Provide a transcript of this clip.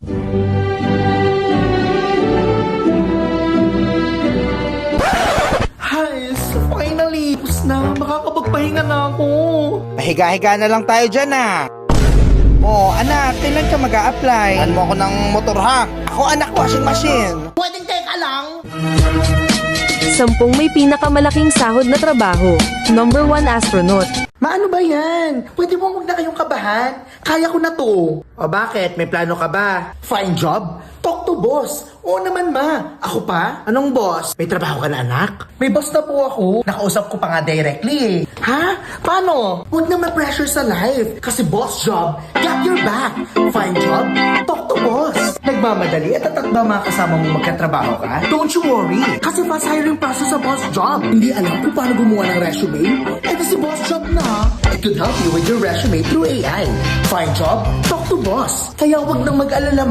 Guys, finally, tapos na. Makakapagpahinga na ako. Pahiga-higa na lang tayo dyan Oh, anak, kailan ka mag-a-apply? Ano mo ako ng motor ha? Ako anak, washing machine. Pwedeng teka lang. 10 may pinakamalaking sahod na trabaho. Number 1 astronaut. Maano ba yan? Pwede mo huwag na kayong kabahan. Kaya ko na to. O bakit? May plano ka ba? Find job? Talk to boss. Oo naman ma. Ako pa? Anong boss? May trabaho ka na anak? May boss na po ako. Nakausap ko pa nga directly eh. Ha? Paano? Huwag na ma-pressure sa life. Kasi boss job, got your back. Find job? Talk to boss. Nagmamadali at tatakba mga kasama mo magkatrabaho ka? Don't you worry. Kasi fast hiring process sa boss job. Hindi alam kung paano gumawa ng resume? Eh di si boss job na. It could help you with your resume through AI. Find job? Talk to boss. Kaya huwag nang mag-alala